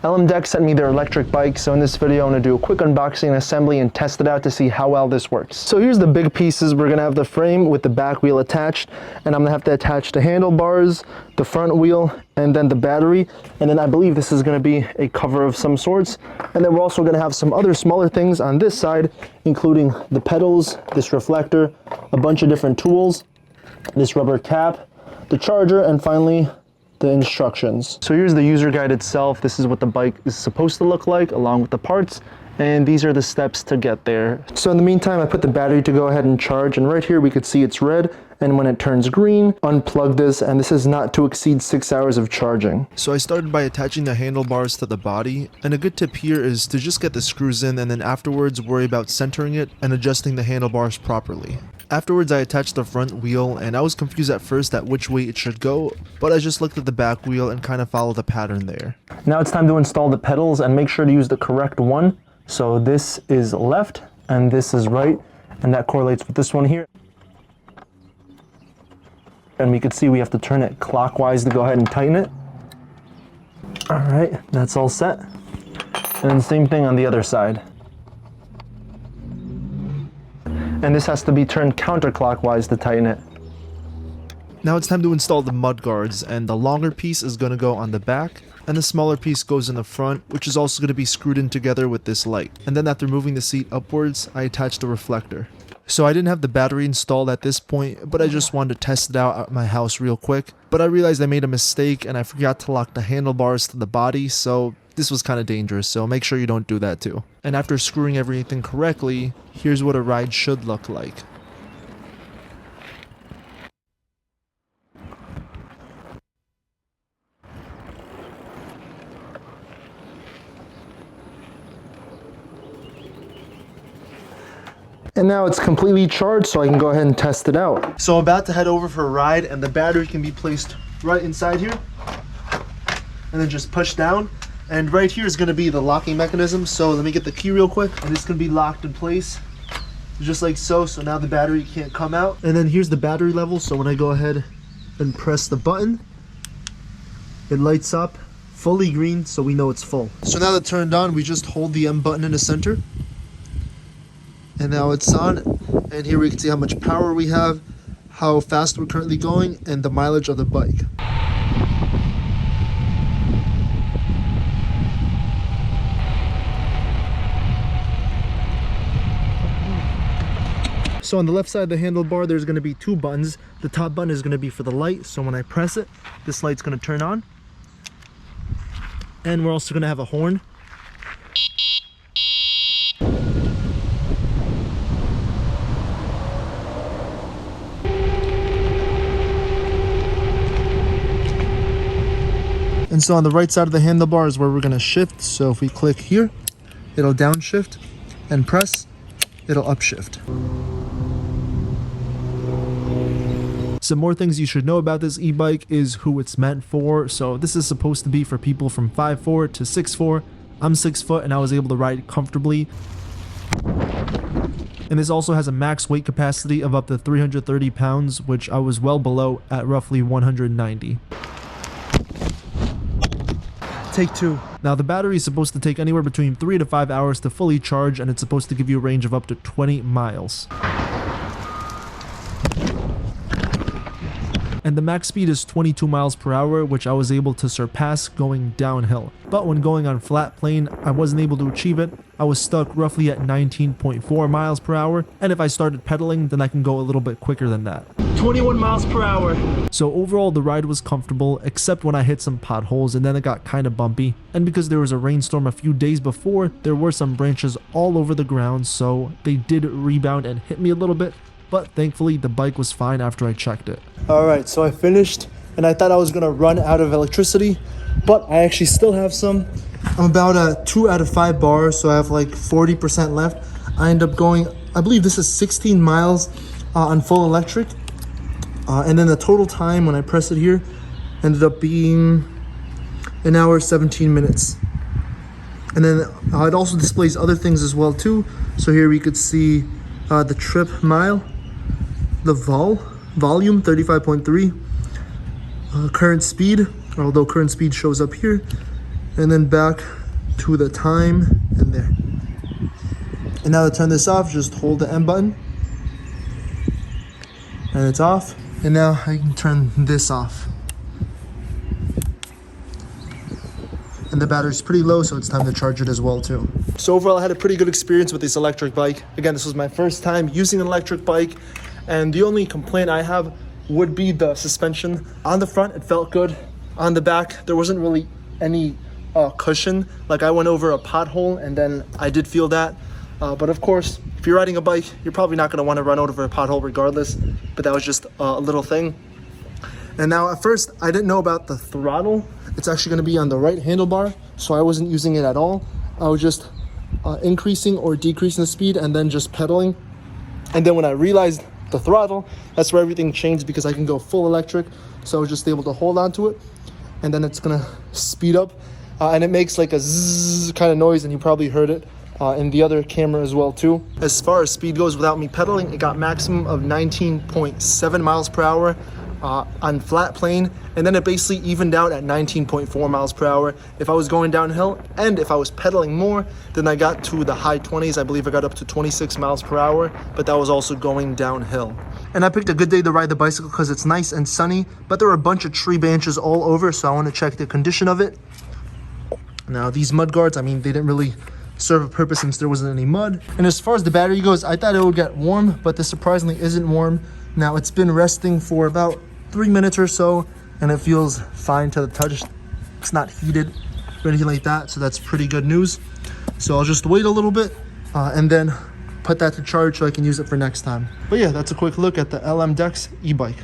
LMDEX sent me their electric bike, so in this video I'm going to do a quick unboxing and assembly and test it out to see how well this works. So here's the big pieces. We're going to have the frame with the back wheel attached, and I'm going to have to attach the handlebars, the front wheel, and then the battery, and then I believe this is going to be a cover of some sorts. And then we're also going to have some other smaller things on this side, including the pedals, this reflector, a bunch of different tools, this rubber cap, the charger, and finally the instructions. So here's the user guide itself. This is what the bike is supposed to look like along with the parts, and these are the steps to get there. So in the meantime, I put the battery to go ahead and charge, and right here we could see it's red, and when it turns green, unplug this, and this is not to exceed 6 hours of charging. So I started by attaching the handlebars to the body, and a good tip here is to just get the screws in and then afterwards worry about centering it and adjusting the handlebars properly. Afterwards, I attached the front wheel, and I was confused at first at which way it should go, but I just looked at the back wheel and kind of followed the pattern there. Now it's time to install the pedals, and make sure to use the correct one. So this is left and this is right, and that correlates with this one here. And we can see we have to turn it clockwise to go ahead and tighten it. All right, that's all set. And then same thing on the other side. And this has to be turned counterclockwise to tighten it. Now it's time to install the mud guards, and the longer piece is going to go on the back, and the smaller piece goes in the front, which is also going to be screwed in together with this light. And then after moving the seat upwards, I attached the reflector. So I didn't have the battery installed at this point, but I just wanted to test it out at my house real quick. But I realized I made a mistake and I forgot to lock the handlebars to the body, so this was kind of dangerous, so make sure you don't do that too. And after screwing everything correctly, here's what a ride should look like. And now it's completely charged, so I can go ahead and test it out. So I'm about to head over for a ride, and the battery can be placed right inside here, and then just push down. And right here is going to be the locking mechanism. So let me get the key real quick, and it's going to be locked in place just like so. So now the battery can't come out. And then here's the battery level. So when I go ahead and press the button, it lights up fully green, so we know it's full. So now that it's turned on, we just hold the M button in the center, and now it's on. And here we can see how much power we have, how fast we're currently going, and the mileage of the bike. So on the left side of the handlebar, there's going to be two buttons. The top button is going to be for the light, so when I press it, this light's going to turn on. And we're also going to have a horn. And so on the right side of the handlebar is where we're going to shift. So if we click here, it'll downshift, and press, it'll upshift. Some more things you should know about this e-bike is who it's meant for. So this is supposed to be for people from 5'4" to 6'4". I'm 6 foot and I was able to ride comfortably. And this also has a max weight capacity of up to 330 pounds, which I was well below at roughly 190. Take two. Now the battery is supposed to take anywhere between 3 to 5 hours to fully charge, and it's supposed to give you a range of up to 20 miles. And the max speed is 22 miles per hour, which I was able to surpass going downhill. But when going on flat plane, I wasn't able to achieve it. I was stuck roughly at 19.4 miles per hour, and if I started pedaling, then I can go a little bit quicker than that. 21 miles per hour. So overall, the ride was comfortable, except when I hit some potholes, and then it got kind of bumpy. And because there was a rainstorm a few days before, there were some branches all over the ground, so they did rebound and hit me a little bit. But thankfully, the bike was fine after I checked it. Alright, so I finished, and I thought I was going to run out of electricity, but I actually still have some. I'm about 2 out of 5 bars, so I have like 40% left. I end up going, I believe this is 16 miles on full electric. And then the total time when I press it here ended up being 1 hour 17 minutes. And then it also displays other things as well too. So here we could see the trip mile, the volume 35.3, current speed, although current speed shows up here, and then back to the time and there. And now to turn this off, just hold the M button and it's off. And now I can turn this off. And the battery's pretty low, so it's time to charge it as well too. So overall, I had a pretty good experience with this electric bike. Again, this was my first time using an electric bike, and the only complaint I have would be the suspension. On the front, it felt good. On the back, there wasn't really any cushion. Like I went over a pothole and then I did feel that. But of course, if you're riding a bike, you're probably not gonna wanna run over a pothole regardless, but that was just a little thing. And now at first, I didn't know about the throttle. It's actually gonna be on the right handlebar, so I wasn't using it at all. I was just increasing or decreasing the speed and then just pedaling. And then when I realized the throttle, that's where everything changed because I can go full electric. So I was just able to hold on to it, and then it's gonna speed up. And it makes like a zzz kind of noise, and you probably heard it in the other camera as well too. As far as speed goes without me pedaling, it got maximum of 19.7 miles per hour on flat plane, and then it basically evened out at 19.4 miles per hour if I was going downhill, and if I was pedaling more, then I got to the high 20s. I believe I got up to 26 miles per hour, but that was also going downhill. And I picked a good day to ride the bicycle because it's nice and sunny, but there were a bunch of tree branches all over, so I want to check the condition of it. Now these mud guards, I mean, they didn't really serve a purpose since there wasn't any mud. And as far as the battery goes, I thought it would get warm, but this surprisingly isn't warm. Now it's been resting for about 3 minutes or so, and it feels fine to the touch. It's not heated or anything like that, so that's pretty good news. So I'll just wait a little bit and then put that to charge so I can use it for next time. But yeah, that's a quick look at the LMDEX e-bike.